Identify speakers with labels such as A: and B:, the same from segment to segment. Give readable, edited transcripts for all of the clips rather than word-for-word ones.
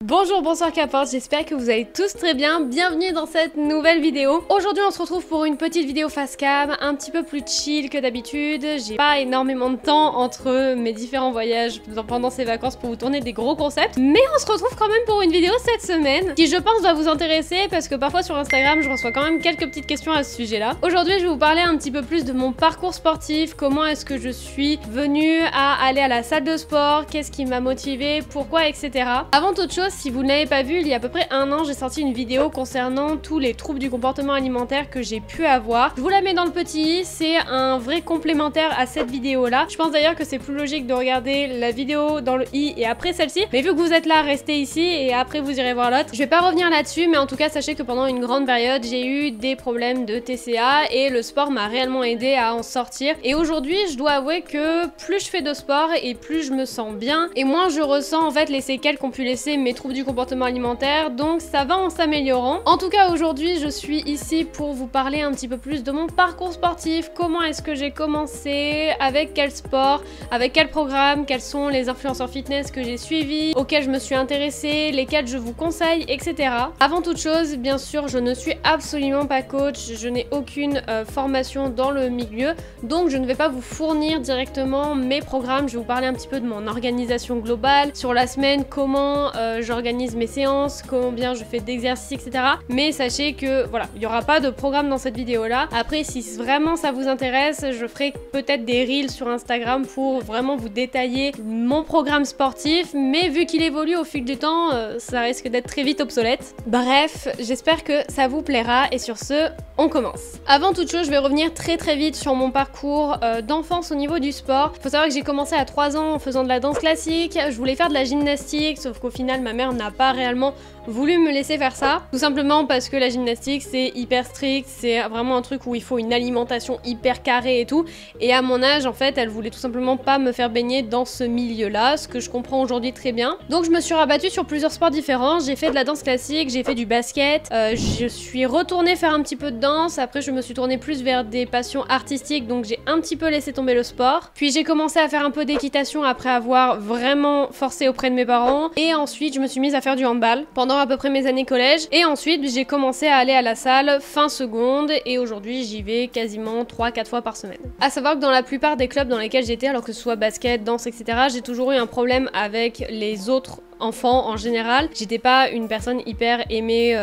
A: Bonjour, bonsoir Capote, j'espère que vous allez tous très bien, bienvenue dans cette nouvelle vidéo. Aujourd'hui on se retrouve pour une petite vidéo face cam, un petit peu plus chill que d'habitude. J'ai pas énormément de temps entre mes différents voyages pendant ces vacances pour vous tourner des gros concepts, mais on se retrouve quand même pour une vidéo cette semaine, qui je pense doit vous intéresser parce que parfois sur Instagram je reçois quand même quelques petites questions à ce sujet là. Aujourd'hui je vais vous parler un petit peu plus de mon parcours sportif, comment est-ce que je suis venue à aller à la salle de sport, qu'est-ce qui m'a motivée, pourquoi, etc. Avant toute chose, si vous ne l'avez pas vu, il y a à peu près un an, j'ai sorti une vidéo concernant tous les troubles du comportement alimentaire que j'ai pu avoir. Je vous la mets dans le petit i, c'est un vrai complémentaire à cette vidéo-là. Je pense d'ailleurs que c'est plus logique de regarder la vidéo dans le i et après celle-ci. Mais vu que vous êtes là, restez ici et après vous irez voir l'autre. Je vais pas revenir là-dessus, mais en tout cas, sachez que pendant une grande période, j'ai eu des problèmes de TCA et le sport m'a réellement aidé à en sortir. Et aujourd'hui, je dois avouer que plus je fais de sport et plus je me sens bien et moins je ressens en fait les séquelles qu'ont pu laisser mes troubles du comportement alimentaire, donc ça va en s'améliorant. En tout cas, aujourd'hui, je suis ici pour vous parler un petit peu plus de mon parcours sportif, comment est-ce que j'ai commencé, avec quel sport, avec quel programme, quels sont les influenceurs fitness que j'ai suivis, auxquels je me suis intéressée, lesquels je vous conseille, etc. Avant toute chose, bien sûr, je ne suis absolument pas coach, je n'ai aucune formation dans le milieu, donc je ne vais pas vous fournir directement mes programmes, je vais vous parler un petit peu de mon organisation globale, sur la semaine, comment j'organise mes séances, combien je fais d'exercices, etc. Mais sachez que voilà, il n'y aura pas de programme dans cette vidéo là. Après, si vraiment ça vous intéresse, je ferai peut-être des reels sur Instagram pour vraiment vous détailler mon programme sportif, mais vu qu'il évolue au fil du temps, ça risque d'être très vite obsolète. Bref, j'espère que ça vous plaira et sur ce, on commence. Avant toute chose, je vais revenir très vite sur mon parcours d'enfance au niveau du sport. Faut savoir que j'ai commencé à 3 ans en faisant de la danse classique, je voulais faire de la gymnastique, sauf qu'au final ma mère n'a pas réellement voulu me laisser faire ça, tout simplement parce que la gymnastique c'est hyper strict, c'est vraiment un truc où il faut une alimentation hyper carrée et tout, et à mon âge en fait elle voulait tout simplement pas me faire baigner dans ce milieu là, ce que je comprends aujourd'hui très bien. Donc je me suis rabattue sur plusieurs sports différents, j'ai fait de la danse classique, j'ai fait du basket, je suis retournée faire un petit peu de danse, après je me suis tournée plus vers des passions artistiques, donc j'ai un petit peu laissé tomber le sport, puis j'ai commencé à faire un peu d'équitation après avoir vraiment forcé auprès de mes parents, et ensuite je me suis mise à faire du handball pendant à peu près mes années collège, et ensuite j'ai commencé à aller à la salle fin seconde, et aujourd'hui j'y vais quasiment 3-4 fois par semaine. À savoir que dans la plupart des clubs dans lesquels j'étais, alors que ce soit basket, danse, etc., j'ai toujours eu un problème avec les autres enfant en général. J'étais pas une personne hyper aimée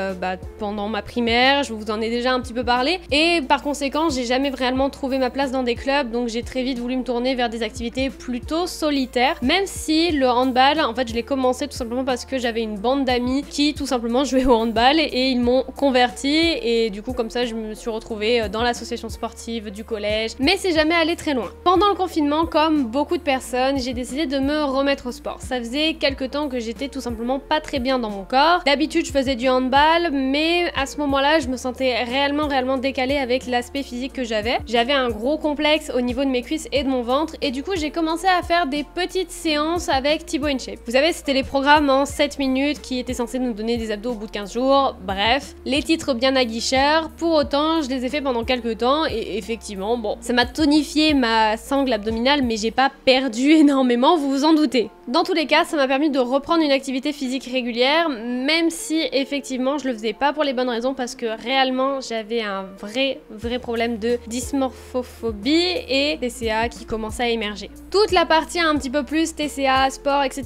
A: pendant ma primaire, je vous en ai déjà un petit peu parlé, et par conséquent j'ai jamais vraiment trouvé ma place dans des clubs, donc j'ai très vite voulu me tourner vers des activités plutôt solitaires, même si le handball en fait je l'ai commencé tout simplement parce que j'avais une bande d'amis qui tout simplement jouaient au handball et ils m'ont converti, et du coup comme ça je me suis retrouvée dans l'association sportive du collège, mais c'est jamais allé très loin. Pendant le confinement, comme beaucoup de personnes, j'ai décidé de me remettre au sport. Ça faisait quelques temps que j'étais tout simplement pas très bien dans mon corps. D'habitude je faisais du handball, mais à ce moment-là je me sentais réellement décalée avec l'aspect physique que j'avais. J'avais un gros complexe au niveau de mes cuisses et de mon ventre, et du coup j'ai commencé à faire des petites séances avec Thibaut InShape. Vous savez, c'était les programmes en 7 minutes qui étaient censés nous donner des abdos au bout de 15 jours, bref, les titres bien aguicheurs. Pour autant je les ai fait pendant quelques temps, et effectivement bon, ça m'a tonifié ma sangle abdominale, mais j'ai pas perdu énormément, vous vous en doutez. Dans tous les cas, ça m'a permis de reprendre une activité physique régulière, même si effectivement je le faisais pas pour les bonnes raisons, parce que réellement j'avais un vrai problème de dysmorphophobie et TCA qui commençait à émerger. Toute la partie un petit peu plus TCA, sport, etc.,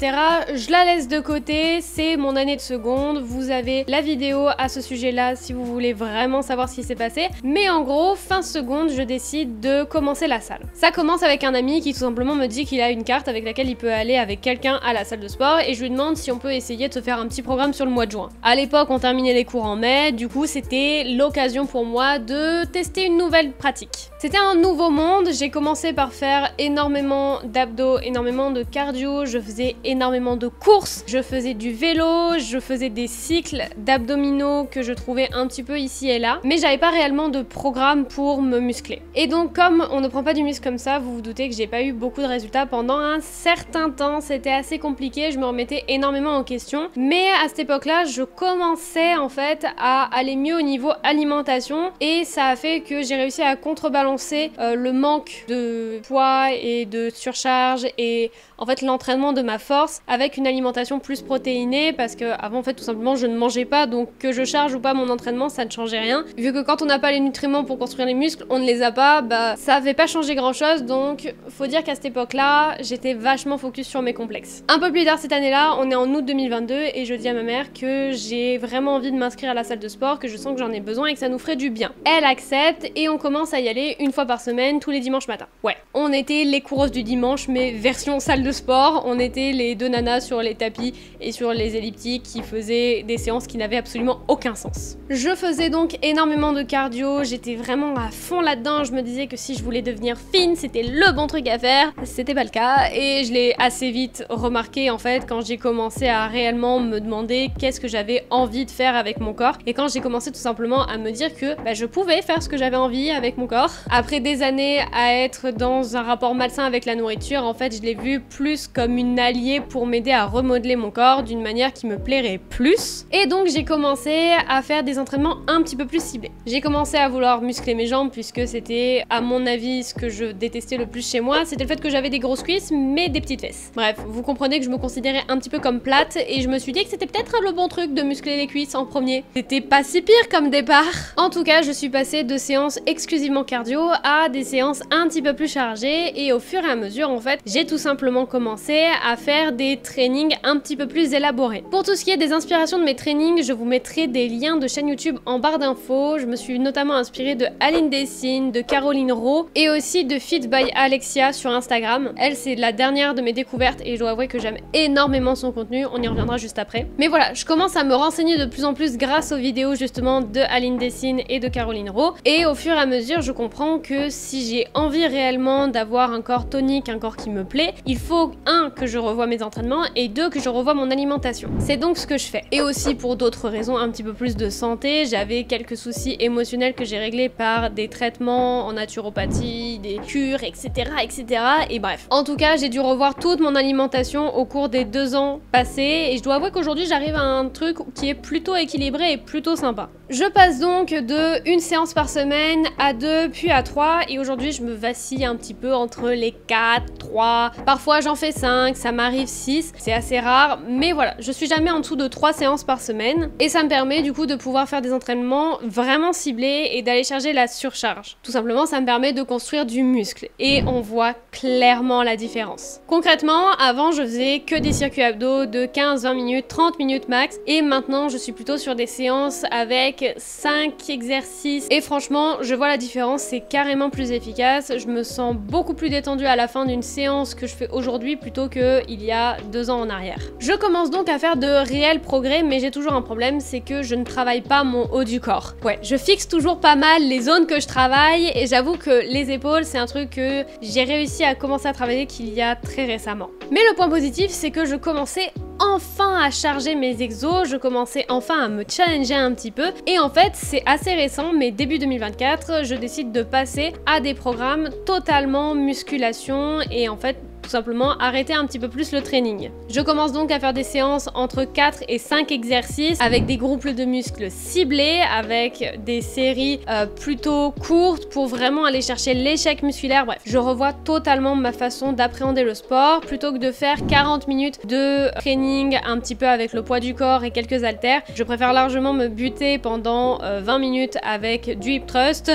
A: je la laisse de côté, c'est mon année de seconde, vous avez la vidéo à ce sujet là si vous voulez vraiment savoir ce qui s'est passé, mais en gros, fin seconde, je décide de commencer la salle. Ça commence avec un ami qui tout simplement me dit qu'il a une carte avec laquelle il peut aller avec quelqu'un à la salle de sport, et je lui demande si on peut essayer de se faire un petit programme sur le mois de juin. À l'époque on terminait les cours en mai, du coup c'était l'occasion pour moi de tester une nouvelle pratique. C'était un nouveau monde, j'ai commencé par faire énormément d'abdos, énormément de cardio, je faisais énormément de courses, je faisais du vélo, je faisais des cycles d'abdominaux que je trouvais un petit peu ici et là, mais j'avais pas réellement de programme pour me muscler. Et donc comme on ne prend pas du muscle comme ça, vous vous doutez que j'ai pas eu beaucoup de résultats pendant un certain temps, c'était assez compliqué, je me remettais énormément en question, mais à cette époque-là, je commençais en fait à aller mieux au niveau alimentation, et ça a fait que j'ai réussi à contrebalancer le manque de poids et de surcharge et en fait l'entraînement de ma force avec une alimentation plus protéinée parce que avant en fait tout simplement je ne mangeais pas, donc que je charge ou pas mon entraînement ça ne changeait rien. Vu que quand on n'a pas les nutriments pour construire les muscles, on ne les a pas, bah ça avait pas changé grand chose, donc faut dire qu'à cette époque là j'étais vachement focus sur mes complexes. Un peu plus tard cette année là, on est en août 2022 et je dis à ma mère que j'ai vraiment envie de m'inscrire à la salle de sport, que je sens que j'en ai besoin et que ça nous ferait du bien. Elle accepte et on commence à y aller une fois par semaine tous les dimanches matins. Ouais, on était les coureuses du dimanche mais version salle de sport, on était les deux nanas sur les tapis et sur les elliptiques qui faisaient des séances qui n'avaient absolument aucun sens. Je faisais donc énormément de cardio, j'étais vraiment à fond là-dedans, je me disais que si je voulais devenir fine, c'était le bon truc à faire. C'était pas le cas et je l'ai assez vite remarqué en fait quand j'ai commencé à réellement me demander qu'est-ce que j'avais envie de faire avec mon corps et quand j'ai commencé tout simplement à me dire que bah, je pouvais faire ce que j'avais envie avec mon corps. Après des années à être dans un rapport malsain avec la nourriture, en fait je l'ai vu plus comme une alliée pour m'aider à remodeler mon corps d'une manière qui me plairait plus. Et donc j'ai commencé à faire des entraînements un petit peu plus ciblés. J'ai commencé à vouloir muscler mes jambes puisque c'était à mon avis ce que je détestais le plus chez moi, c'était le fait que j'avais des grosses cuisses mais des petites fesses. Bref, vous comprenez que je me considérais un petit peu comme plate et je me suis dit que c'était peut-être le bon truc de muscler les cuisses en premier. C'était pas si pire comme départ. En tout cas, je suis passée de séances exclusivement cardio à des séances un petit peu plus chargées et au fur et à mesure en fait, j'ai tout simplement commencé à faire des trainings un petit peu plus élaborés. Pour tout ce qui est des inspirations de mes trainings, je vous mettrai des liens de chaîne YouTube en barre d'infos. Je me suis notamment inspirée de Aline Dessine, de Caroline Rowe et aussi de Fit by Alexia sur Instagram. Elle, c'est la dernière de mes découvertes et je dois avouer que j'aime énormément son contenu, on y reviendra juste après. Mais voilà, je commence à me renseigner de plus en plus grâce aux vidéos justement de Aline Dessine et de Caroline Rowe et au fur et à mesure je comprends que si j'ai envie réellement d'avoir un corps tonique, un corps qui me plaît, il faut que je revoie mes entraînements et que je revoie mon alimentation. C'est donc ce que je fais. Et aussi pour d'autres raisons un petit peu plus de santé, j'avais quelques soucis émotionnels que j'ai réglés par des traitements en naturopathie, des cures, etc. Et bref. En tout cas, j'ai dû revoir toute mon alimentation au cours des 2 ans passés et je dois avouer qu'aujourd'hui j'arrive à un truc qui est plutôt équilibré et plutôt sympa. Je passe donc de 1 séance par semaine à 2 puis à 3 et aujourd'hui je me vacille un petit peu entre les 4, 3, parfois j'en fais 5, ça m'arrive 6, c'est assez rare mais voilà, je suis jamais en dessous de 3 séances par semaine et ça me permet du coup de pouvoir faire des entraînements vraiment ciblés et d'aller charger la surcharge. Tout simplement ça me permet de construire du muscle et on voit clairement la différence. Concrètement, avant je faisais que des circuits abdos de 15-20 minutes, 30 minutes max et maintenant je suis plutôt sur des séances avec 5 exercices et franchement je vois la différence, c'est carrément plus efficace, je me sens beaucoup plus détendue à la fin d'une séance que je fais aujourd'hui plutôt qu'il y a 2 ans en arrière. Je commence donc à faire de réels progrès mais j'ai toujours un problème, c'est que je ne travaille pas mon haut du corps. Ouais, je fixe toujours pas mal les zones que je travaille et j'avoue que les épaules c'est un truc que j'ai réussi à commencer à travailler qu'il y a très récemment. Mais le point positif c'est que je commençais enfin à charger mes exos, je commençais enfin à me challenger un petit peu et en fait c'est assez récent mais début 2024 je décide de passer à des programmes totalement musculation et en fait tout simplement arrêter un petit peu plus le training. Je commence donc à faire des séances entre 4 et 5 exercices avec des groupes de muscles ciblés, avec des séries plutôt courtes pour vraiment aller chercher l'échec musculaire. Bref, je revois totalement ma façon d'appréhender le sport plutôt que de faire 40 minutes de training un petit peu avec le poids du corps et quelques haltères. Je préfère largement me buter pendant 20 minutes avec du hip thrust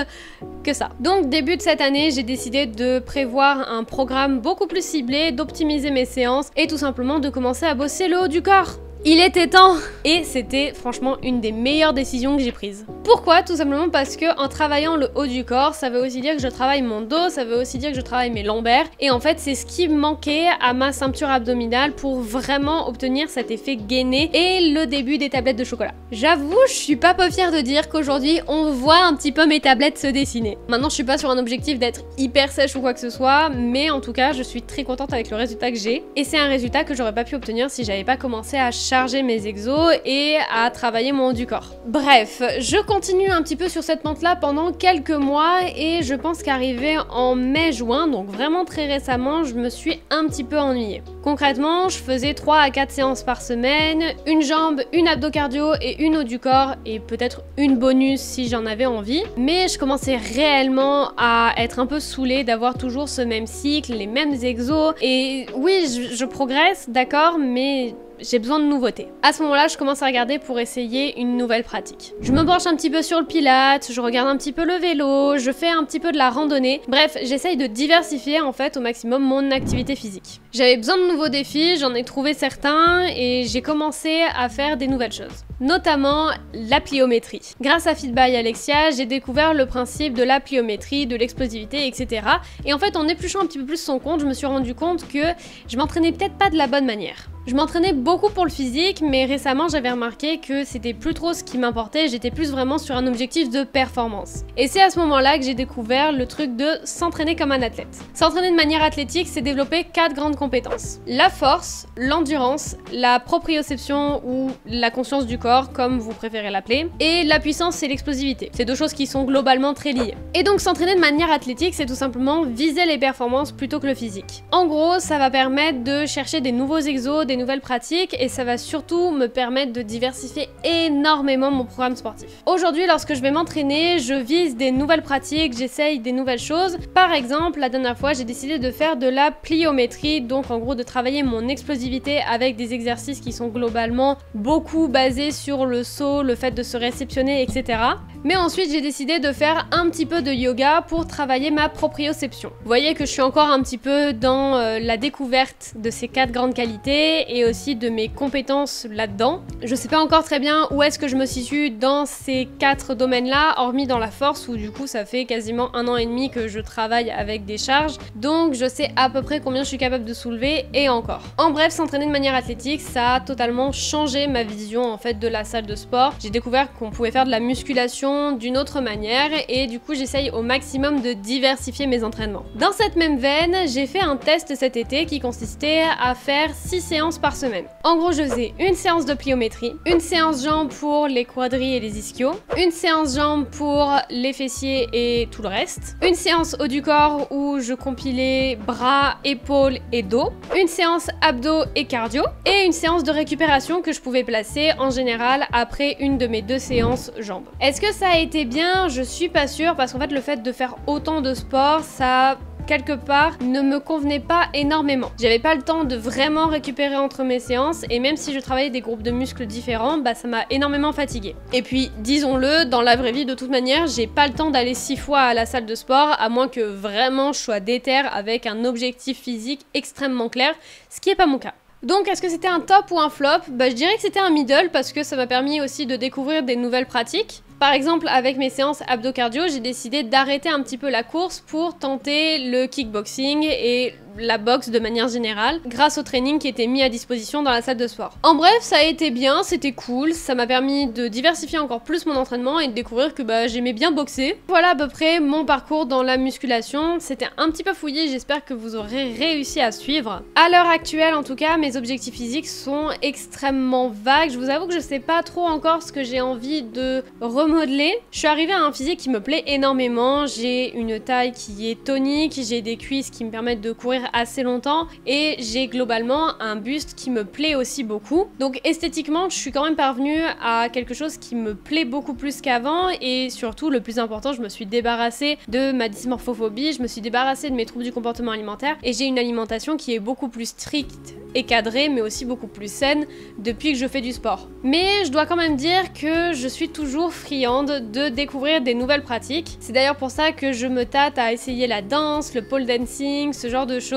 A: que ça. Donc début de cette année, j'ai décidé de prévoir un programme beaucoup plus ciblé, d'optimiser mes séances et tout simplement de commencer à bosser le haut du corps. Il était temps! Et c'était franchement une des meilleures décisions que j'ai prises. Pourquoi? Tout simplement parce que en travaillant le haut du corps, ça veut aussi dire que je travaille mon dos, ça veut aussi dire que je travaille mes lombaires. Et en fait, c'est ce qui manquait à ma ceinture abdominale pour vraiment obtenir cet effet gainé et le début des tablettes de chocolat. J'avoue, je suis pas peu fière de dire qu'aujourd'hui, on voit un petit peu mes tablettes se dessiner. Maintenant, je suis pas sur un objectif d'être hyper sèche ou quoi que ce soit, mais en tout cas, je suis très contente avec le résultat que j'ai. Et c'est un résultat que j'aurais pas pu obtenir si j'avais pas commencé à charger mes exos et à travailler mon haut du corps. Bref, je continue un petit peu sur cette pente-là pendant quelques mois et je pense qu'arrivé en mai-juin, donc vraiment très récemment, je me suis un petit peu ennuyée. Concrètement, je faisais 3 à 4 séances par semaine, une jambe, une abdo cardio et une haut du corps et peut-être une bonus si j'en avais envie. Mais je commençais réellement à être un peu saoulée d'avoir toujours ce même cycle, les mêmes exos. Et oui, je progresse, d'accord, mais j'ai besoin de nouveautés. À ce moment-là, je commence à regarder pour essayer une nouvelle pratique. Je me penche un petit peu sur le pilates, je regarde un petit peu le vélo, je fais un petit peu de la randonnée. Bref, j'essaye de diversifier en fait au maximum mon activité physique. J'avais besoin de nouveaux défis, j'en ai trouvé certains et j'ai commencé à faire des nouvelles choses. Notamment la pliométrie. Grâce à Fit by Alexia, j'ai découvert le principe de la pliométrie, de l'explosivité, etc. Et en fait, en épluchant un petit peu plus son compte, je me suis rendu compte que je m'entraînais peut-être pas de la bonne manière. Je m'entraînais beaucoup pour le physique, mais récemment j'avais remarqué que c'était plus trop ce qui m'importait, j'étais plus vraiment sur un objectif de performance. Et c'est à ce moment-là que j'ai découvert le truc de s'entraîner comme un athlète. S'entraîner de manière athlétique, c'est développer 4 grandes compétences. La force, l'endurance, la proprioception ou la conscience du corps, comme vous préférez l'appeler, et la puissance et l'explosivité. C'est deux choses qui sont globalement très liées. Et donc s'entraîner de manière athlétique, c'est tout simplement viser les performances plutôt que le physique. En gros, ça va permettre de chercher des nouveaux exos, des nouvelles pratiques et ça va surtout me permettre de diversifier énormément mon programme sportif. Aujourd'hui, lorsque je vais m'entraîner, je vise des nouvelles pratiques, j'essaye des nouvelles choses. Par exemple, la dernière fois, j'ai décidé de faire de la pliométrie, donc en gros de travailler mon explosivité avec des exercices qui sont globalement beaucoup basés sur le saut, le fait de se réceptionner, etc. Mais ensuite, j'ai décidé de faire un petit peu de yoga pour travailler ma proprioception. Vous voyez que je suis encore un petit peu dans la découverte de ces 4 grandes qualités et aussi de mes compétences là-dedans. Je sais pas encore très bien où est-ce que je me situe dans ces 4 domaines-là, hormis dans la force où du coup ça fait quasiment 1 an et demi que je travaille avec des charges, donc je sais à peu près combien je suis capable de soulever et encore. En bref, s'entraîner de manière athlétique, ça a totalement changé ma vision en fait de la salle de sport. J'ai découvert qu'on pouvait faire de la musculation d'une autre manière et du coup j'essaye au maximum de diversifier mes entraînements. Dans cette même veine, j'ai fait un test cet été qui consistait à faire 6 séances par semaine. En gros, je faisais une séance de pliométrie, une séance jambes pour les quadris et les ischios, une séance jambes pour les fessiers et tout le reste, une séance haut du corps où je compilais bras, épaules et dos, une séance abdos et cardio et une séance de récupération que je pouvais placer en général après une de mes 2 séances jambes. Est-ce que ça a été bien? Je suis pas sûre parce qu'en fait le fait de faire autant de sport, ça quelque part ne me convenait pas énormément. J'avais pas le temps de vraiment récupérer entre mes séances et même si je travaillais des groupes de muscles différents, bah ça m'a énormément fatiguée. Et puis disons-le, dans la vraie vie de toute manière, j'ai pas le temps d'aller 6 fois à la salle de sport à moins que vraiment je sois déter avec un objectif physique extrêmement clair, ce qui est pas mon cas. Donc est-ce que c'était un top ou un flop? Bah je dirais que c'était un middle parce que ça m'a permis aussi de découvrir des nouvelles pratiques. Par exemple, avec mes séances abdo-cardio, j'ai décidé d'arrêter un petit peu la course pour tenter le kickboxing et la boxe de manière générale, grâce au training qui était mis à disposition dans la salle de sport. En bref, ça a été bien, c'était cool, ça m'a permis de diversifier encore plus mon entraînement et de découvrir que j'aimais bien boxer. Voilà à peu près mon parcours dans la musculation, c'était un petit peu fouillé, j'espère que vous aurez réussi à suivre. À l'heure actuelle, en tout cas, mes objectifs physiques sont extrêmement vagues, je vous avoue que je sais pas trop encore ce que j'ai envie de remodeler. Je suis arrivée à un physique qui me plaît énormément, j'ai une taille qui est tonique, j'ai des cuisses qui me permettent de courir assez longtemps et j'ai globalement un buste qui me plaît aussi beaucoup. Donc esthétiquement, je suis quand même parvenue à quelque chose qui me plaît beaucoup plus qu'avant et surtout, le plus important, je me suis débarrassée de ma dysmorphophobie, je me suis débarrassée de mes troubles du comportement alimentaire et j'ai une alimentation qui est beaucoup plus stricte et cadrée mais aussi beaucoup plus saine depuis que je fais du sport. Mais je dois quand même dire que je suis toujours friande de découvrir des nouvelles pratiques. C'est d'ailleurs pour ça que je me tâte à essayer la danse, le pole dancing, ce genre de choses.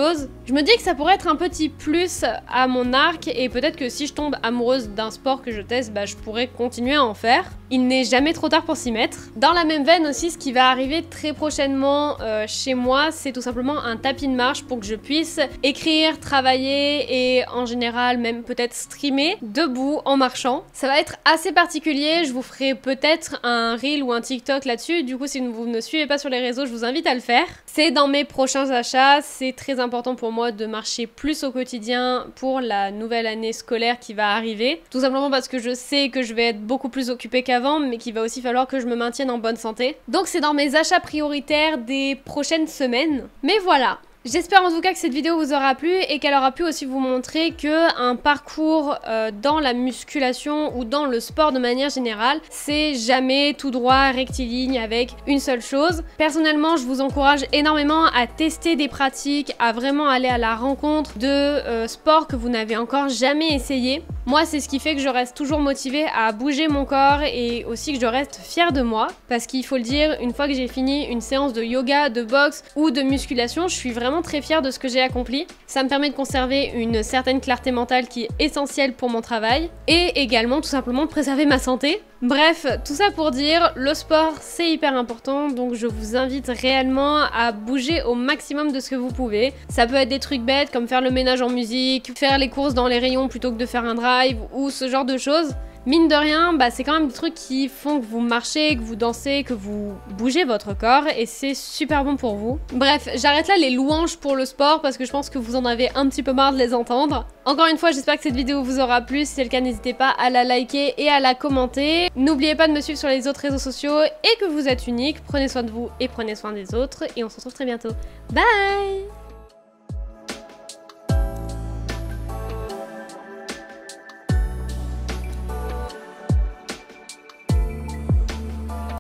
A: Je me dis que ça pourrait être un petit plus à mon arc et peut-être que si je tombe amoureuse d'un sport que je teste, je pourrais continuer à en faire. Il n'est jamais trop tard pour s'y mettre. Dans la même veine aussi, ce qui va arriver très prochainement chez moi, c'est tout simplement un tapis de marche pour que je puisse écrire, travailler et en général même peut-être streamer debout en marchant. Ça va être assez particulier, je vous ferai peut-être un reel ou un TikTok là-dessus, du coup si vous ne me suivez pas sur les réseaux, je vous invite à le faire. C'est dans mes prochains achats, c'est très important pour moi de marcher plus au quotidien pour la nouvelle année scolaire qui va arriver. Tout simplement parce que je sais que je vais être beaucoup plus occupée qu'avant, mais qu'il va aussi falloir que je me maintienne en bonne santé. Donc c'est dans mes achats prioritaires des prochaines semaines. Mais voilà. J'espère en tout cas que cette vidéo vous aura plu et qu'elle aura pu aussi vous montrer que un parcours dans la musculation ou dans le sport de manière générale, c'est jamais tout droit, rectiligne avec une seule chose. Personnellement, je vous encourage énormément à tester des pratiques, à vraiment aller à la rencontre de sports que vous n'avez encore jamais essayé. Moi, c'est ce qui fait que je reste toujours motivée à bouger mon corps et aussi que je reste fière de moi. Parce qu'il faut le dire, une fois que j'ai fini une séance de yoga, de boxe ou de musculation, je suis vraiment très fière de ce que j'ai accompli. Ça me permet de conserver une certaine clarté mentale qui est essentielle pour mon travail et également tout simplement de préserver ma santé. Bref, tout ça pour dire, le sport c'est hyper important, donc je vous invite réellement à bouger au maximum de ce que vous pouvez. Ça peut être des trucs bêtes comme faire le ménage en musique, faire les courses dans les rayons plutôt que de faire un drive ou ce genre de choses. Mine de rien, c'est quand même des trucs qui font que vous marchez, que vous dansez, que vous bougez votre corps et c'est super bon pour vous. Bref, j'arrête là les louanges pour le sport parce que je pense que vous en avez un petit peu marre de les entendre. Encore une fois, j'espère que cette vidéo vous aura plu. Si c'est le cas, n'hésitez pas à la liker et à la commenter. N'oubliez pas de me suivre sur les autres réseaux sociaux et que vous êtes unique. Prenez soin de vous et prenez soin des autres et on se retrouve très bientôt. Bye!